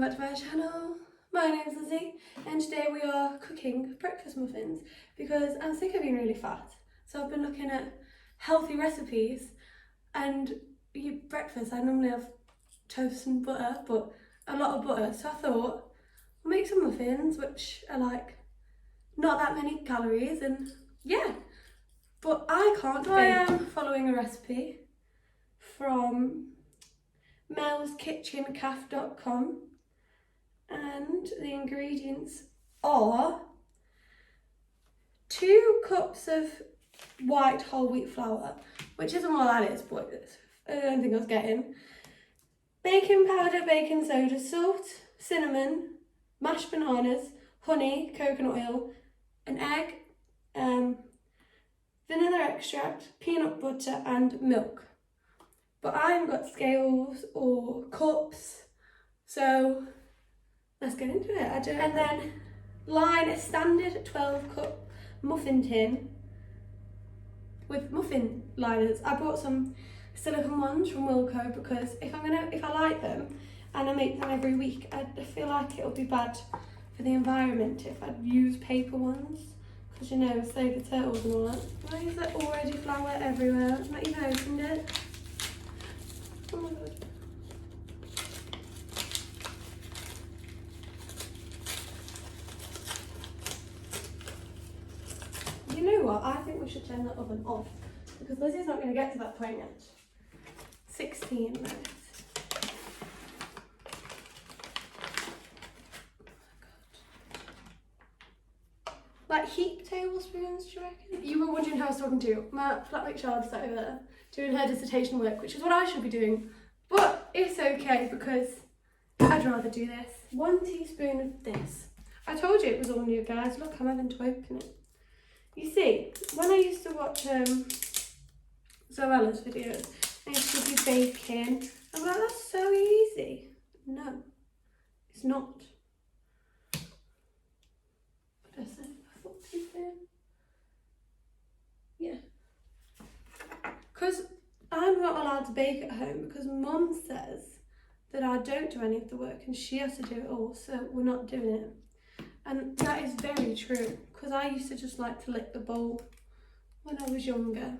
back to my channel. My name's Lizzie and today we are cooking breakfast muffins because I'm sick of being really fat. So I've been looking at healthy recipes and breakfast I normally have toast and butter, but a lot of butter. So I thought we'll make some muffins which are like not that many calories and yeah. But I can't bake. I am following a recipe from melskitchencaf.com and the ingredients are 2 cups of white whole wheat flour, which isn't what that is, but I don't think I was getting. Baking powder, baking soda, salt, cinnamon, mashed bananas, honey, coconut oil, an egg, vanilla extract, peanut butter and milk. But I haven't got scales or cups, so let's get into it. And then line a standard 12 cup muffin tin with muffin liners. I bought some silicone ones from Wilko because if I like them and I make them every week, I feel like it'll be bad for the environment if I use paper ones, because you know, save the turtles and all that. Why is there already flour everywhere? I've not even opened it. Oh my god. You know what? I think we should turn the oven off because Lizzie's not going to get to that point yet. 16 minutes. Like heap tablespoons, do you reckon? You were wondering who I was talking to. My flatmate Charlotte sat over there doing her dissertation work, which is what I should be doing. But it's okay because I'd rather do this. 1 teaspoon of this. I told you it was all new, guys. Look, I'm having to open it. You see, when I used to watch Zoella's videos, I used to be baking. I'm like, that's so easy. No, it's not. What did I say? A full teaspoon? Yeah. Because I'm not allowed to bake at home because Mum says that I don't do any of the work and she has to do it all, so we're not doing it. And that is very true because I used to just like to lick the bowl when I was younger.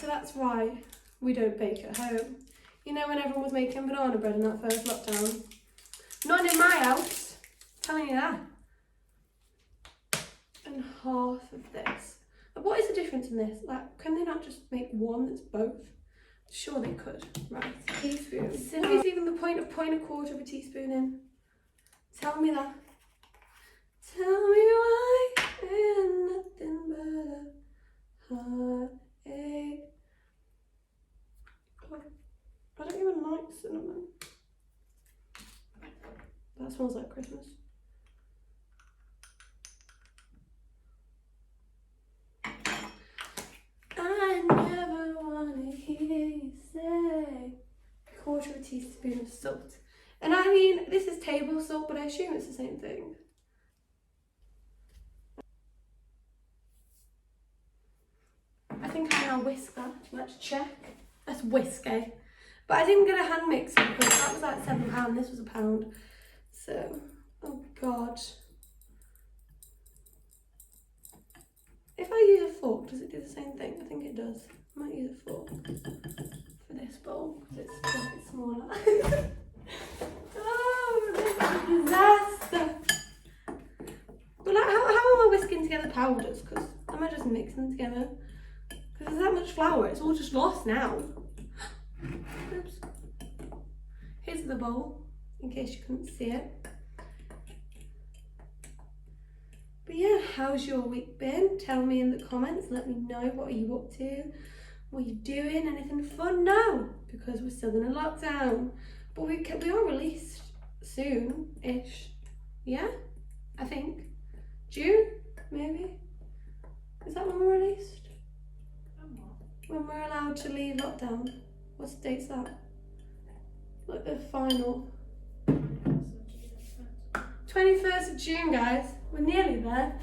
So that's why we don't bake at home. You know when everyone was making banana bread in that first lockdown? Not in my house, I'm telling you that. And half of this. What is the difference in this? Like, can they not just make one that's both? Sure they could. Right, teaspoon. What is even the point of pouring a quarter of a teaspoon in? Tell me that. Tell me why and nothing but a heartache. Oh, I don't even like cinnamon. That smells like Christmas. Quarter of a teaspoon of salt. And I mean, this is table salt, but I assume it's the same thing. I think I now whisk that. Let's check. Let's whisk, eh? But I didn't get a hand mixer because that was like £7, this was £1. So, oh god. If I use a fork, does it do the same thing? I think it does. I might use a fork for this bowl because it's a bit smaller. Oh, this is a disaster. But like, how am I whisking together powders? Because am I just mixing them together? Because there's that much flour, it's all just lost now. Oops. Here's the bowl, in case you couldn't see it. But yeah, how's your week been? Tell me in the comments, let me know, what are you up to? What are you doing? Anything fun? No, because we're still in a lockdown. But we are released soon-ish. Yeah, I think. June, maybe? Is that when we're released? When we're allowed to leave lockdown. What date's that? Like the final. 21st of June, guys. We're nearly there.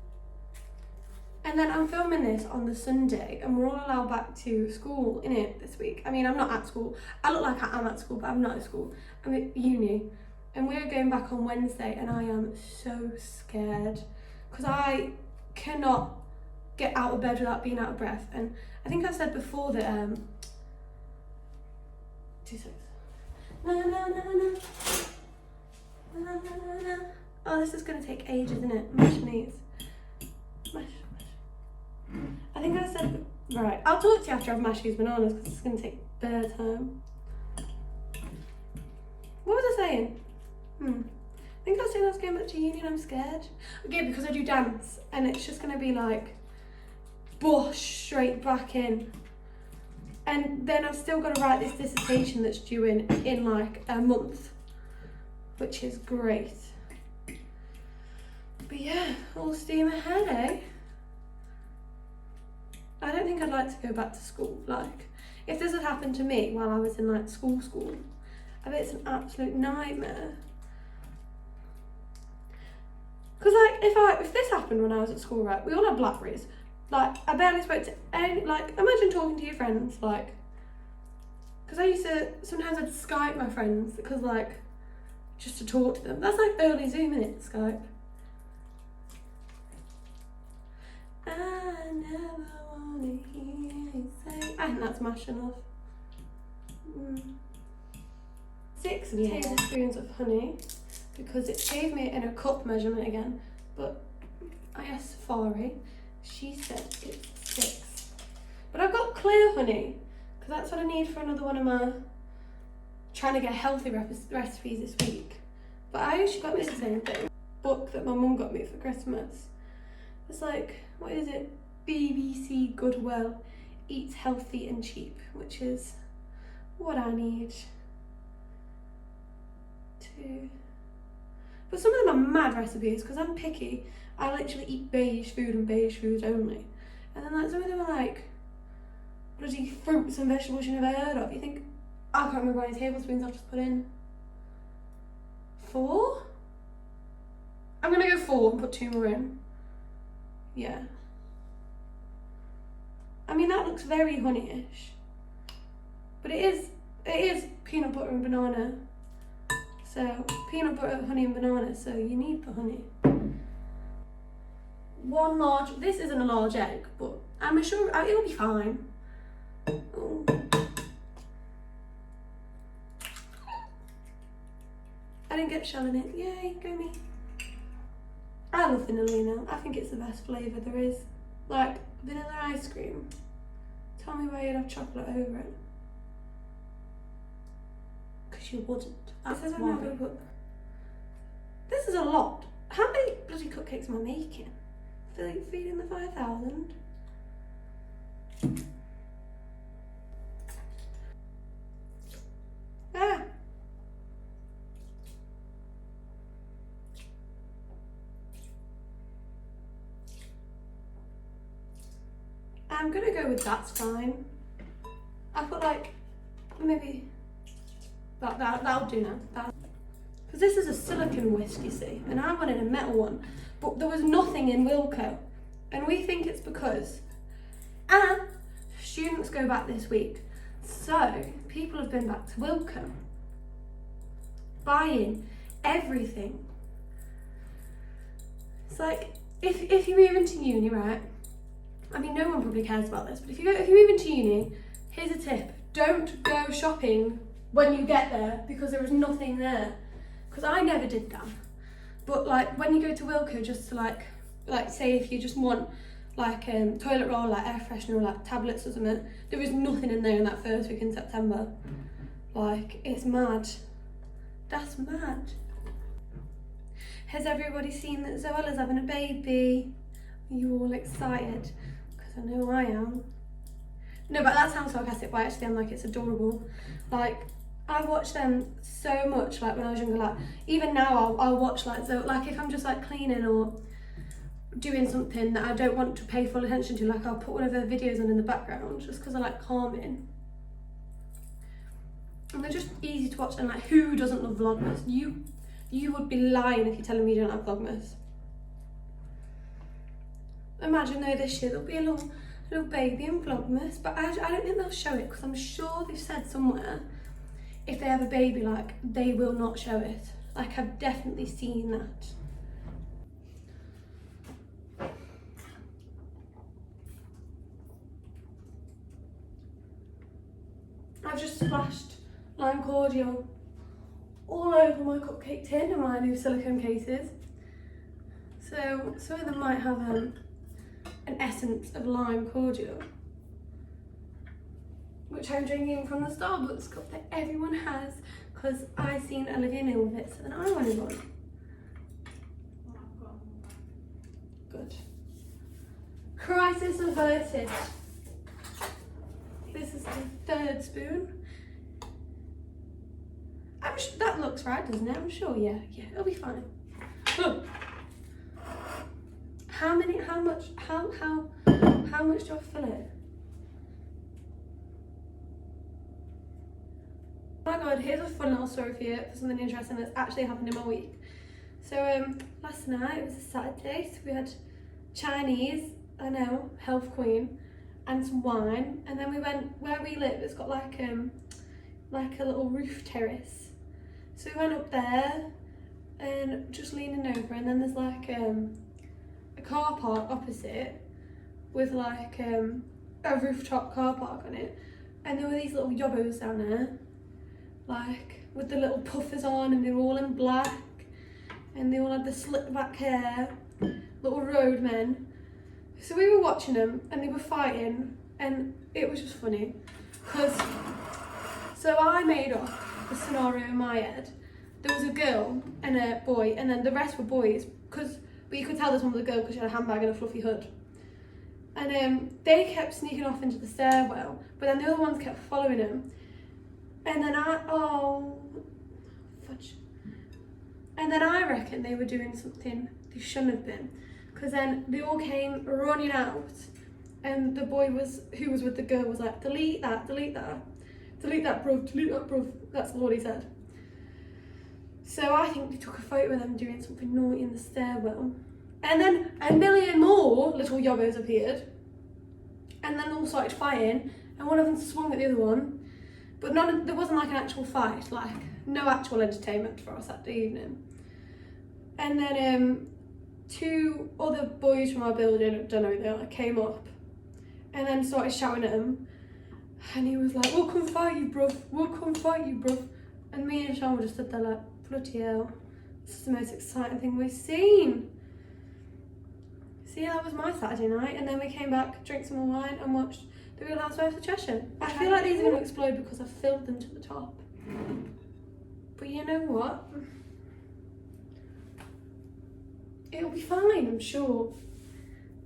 And then I'm filming this on the Sunday and we're all allowed back to school, innit, this week. I mean, I'm not at school. I look like I am at school, but I'm not at school. I'm at uni. and we're going back on Wednesday, and I am so scared because I cannot get out of bed without being out of breath. And I think I've said before that 2 seconds. No. Oh, this is going to take ages, isn't it? Mash knees. Mash. I think I said, right, I'll talk to you after I've mashed these bananas because it's going to take bare time. What was I saying? I think I was saying I was going back to uni and I'm scared. Okay, because I do dance and it's just going to be like, bosh, straight back in. And then I've still got to write this dissertation that's due in like a month, which is great. But yeah, all steam ahead, eh? I don't think I'd like to go back to school. Like, if this had happened to me while I was in like school, I bet it's an absolute nightmare. Because like, if this happened when I was at school, right, we all had Blackberries. Like, I barely spoke to any, like, imagine talking to your friends, like, because I used to, sometimes I'd Skype my friends, because, like, just to talk to them. That's like early Zoom, innit, Skype. I never want to hear you say, I think that's mash enough. 6 tablespoons of honey, because it gave me it in a cup measurement again, but I asked Safari. She said it's 6. But I've got clear honey, because that's what I need for another one of my trying to get healthy recipes this week. But I actually got this same thing, book that my mum got me for Christmas. It's like, what is it? BBC Goodwill Eats Healthy and Cheap, which is what I need to. But some of them are mad recipes, because I'm picky. I literally eat beige food and beige food only. And then like some of them are like bloody fruits and vegetables you never heard of. You think, I can't remember how many tablespoons I've just put in. 4? I'm gonna go 4 and put 2 more in. Yeah. I mean, that looks very honeyish. But it is peanut butter and banana. So, peanut butter, honey and banana, so you need the honey. 1 large, this isn't a large egg, but I'm sure it'll be fine. Oh. I didn't get shell in it, yay, go me. I love vanilla now, I think it's the best flavour there is. Like, vanilla ice cream. Tell me why you'd have chocolate over it. Because you wouldn't. This is why. This is a lot. How many bloody cupcakes am I making? Feeding the 5,000. Ah. I'm gonna go with that's fine. I put like maybe that'll do now. Because this is a silicone whisk, you see, and I wanted a metal one, but there was nothing in Wilko, and we think it's because students go back this week, so people have been back to Wilko buying everything. It's like if you move into uni, right? I mean, no one probably cares about this, but if you move into uni, here's a tip: don't go shopping when you get there because there is nothing there. Because I never did that. But like when you go to Wilko, just to like say if you just want like toilet roll, like air freshener, or like tablets or something, there is nothing in there in that first week in September. Like, it's mad. That's mad. Has everybody seen that Zoella's having a baby? Are you all excited? Because I know I am. No, but that sounds sarcastic, but actually I'm like, it's adorable. Like, I watched them so much, like when I was younger, like even now I'll watch like, so like if I'm just like cleaning or doing something that I don't want to pay full attention to, like I'll put one of their videos on in the background just because I like calming. And they're just easy to watch, and like who doesn't love Vlogmas? You would be lying if you're telling me you don't like Vlogmas. Imagine though this year there'll be a little baby in Vlogmas, but I don't think they'll show it because I'm sure they've said somewhere if they have a baby, like, they will not show it. Like, I've definitely seen that. I've just splashed lime cordial all over my cupcake tin and my new silicone cases. So some of them might have an essence of lime cordial, which I'm drinking from the Starbucks cup that everyone has, because I seen Olivia Neal with it, so then I wanted one. Good. Crisis averted. This is the third spoon. That looks right, doesn't it? I'm sure, yeah, it'll be fine. Oh. How much do I fill it? Oh my god, here's a fun little story for you, for something interesting that's actually happened in my week. So last night, it was a Saturday, so we had Chinese, I know, health queen, and some wine, and then we went, where we live, it's got like a little roof terrace. So we went up there and just leaning over, and then there's like a car park opposite with like a rooftop car park on it, and there were these little yobbos down there, like with the little puffers on, and they were all in black, and they all had the slick back hair, little roadmen. So we were watching them and they were fighting, and it was just funny because so I made up the scenario in my head. There was a girl and a boy, and then the rest were boys, but you could tell this one was a girl because she had a handbag and a fluffy hood. And they kept sneaking off into the stairwell, but then the other ones kept following them. And then And then I reckon they were doing something they shouldn't have been, because then they all came running out, and the boy who was with the girl was like, delete that, delete that, delete that, bruv, delete that, bruv. That's what he said. So I think they took a photo of them doing something naughty in the stairwell. And then a million more little yobbos appeared, and then all started fighting, and one of them swung at the other one, but there wasn't like an actual fight, like no actual entertainment for us that evening. And then two other boys from our building, I don't know, they like came up and then started shouting at him, and he was like, we'll come fight you, bruv, we'll come fight you, bruv. And me and Sean were just stood there like, bloody hell, this is the most exciting thing we've seen. So yeah, that was my Saturday night, and then we came back, drank some more wine, and watched The Real Housewives of Cheshire. I feel like these are going to explode because I've filled them to the top. But you know what? It'll be fine, I'm sure.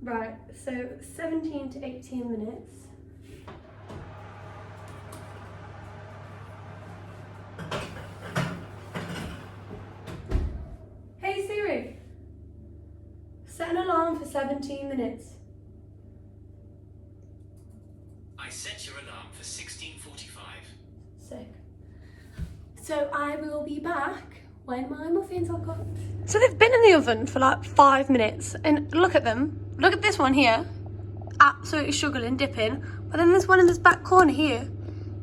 Right, so 17 to 18 minutes. Hey Siri, set an alarm for 17 minutes. I set your alarm for 16:45. Sick. So I will be back when my muffins are cooked. So they've been in the oven for like 5 minutes, and look at them. Look at this one here, absolutely struggling, dipping. But then there's one in this back corner here.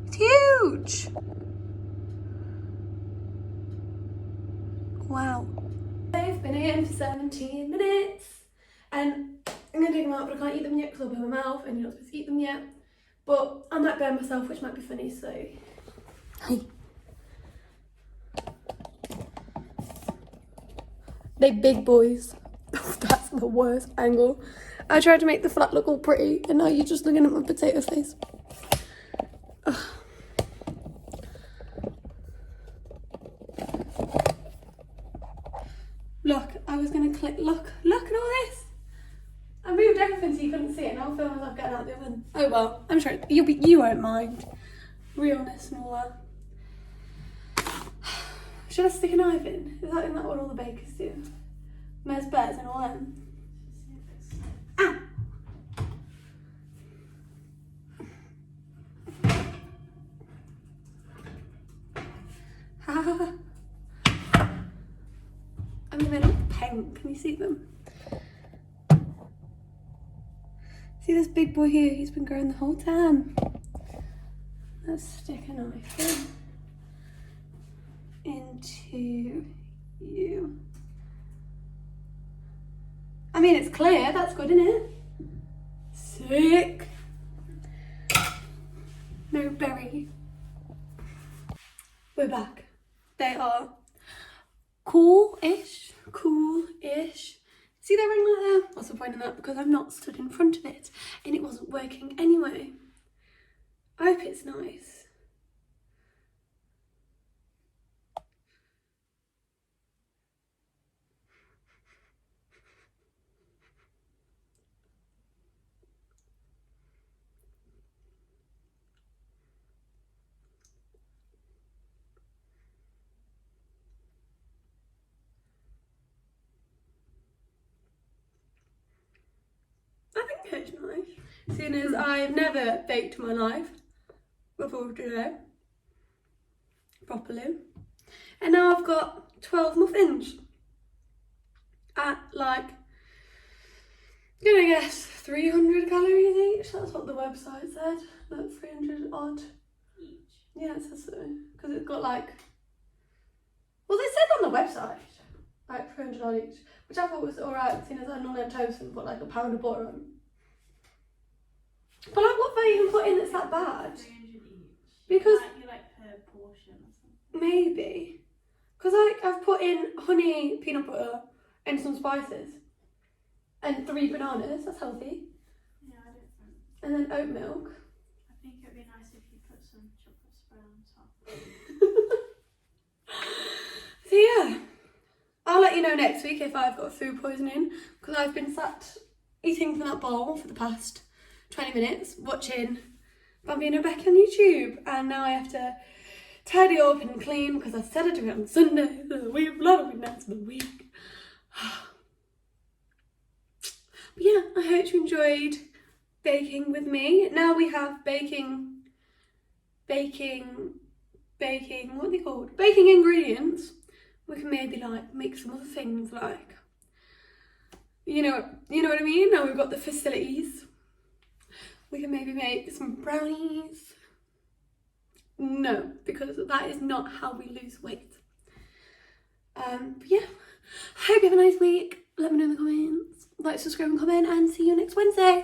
It's huge. Wow. They've been in for 17 minutes, and I'm gonna take them out, but I can't eat them yet because I'll burn my mouth, and you're not supposed to eat them yet. But I might burn myself, which might be funny, so. Hey. They big boys. That's the worst angle. I tried to make the flat look all pretty, and now you're just looking at my potato face. Ugh. Look, I was gonna click. Look at all this. I moved everything so you couldn't see it. Now I feel myself getting out of the oven. Oh well, I'm sure you won't mind. Realness and all that. Should I stick a knife in? Is that what all the bakers do? Mes bears and all them. Ah! I mean, they look pink. Can you see them? See this big boy here? He's been growing the whole time. Let's stick a knife into you. I mean, it's clear, that's good, isn't it? Sick. No berry. We're back. They are cool-ish. Cool-ish. See that ring light there? What's the point in that? Because I've not stood in front of it and it wasn't working anyway. I hope it's nice. I think it's nice. Seeing as I've never baked in my life before today, properly. And now I've got 12 muffins at like, I'm gonna guess 300 calories each. That's what the website said. Like 300 odd. Each? Yeah, it says so. Because it's got like, well, they said on the website, like 300 odd each. Which I thought was alright, seeing as I normally have toast and put like a pound of butter on. But like, what have I even put in that's that bad? 300 each. Because you like per portion or something. maybe. Because like, I've put in honey, peanut butter, and some spices. And 3 bananas, that's healthy. Yeah, I don't think. And then oat milk. I think it would be nice if you put some chocolate spread on top. So yeah. I'll let you know next week if I've got food poisoning, because I've been sat eating from that bowl for the past 20 minutes, watching Bambi and Rebecca on YouTube, and now I have to tidy up and clean because I said I'd do it on Sunday, so we have a lot of nights of the week. But yeah, I hope you enjoyed baking with me. Now we have baking, what are they called? Baking ingredients. We can maybe like make some other things like, you know what I mean? Now we've got the facilities. We can maybe make some brownies. No, because that is not how we lose weight. But yeah, I hope you have a nice week. Let me know in the comments. Like, subscribe and comment, and see you next Wednesday.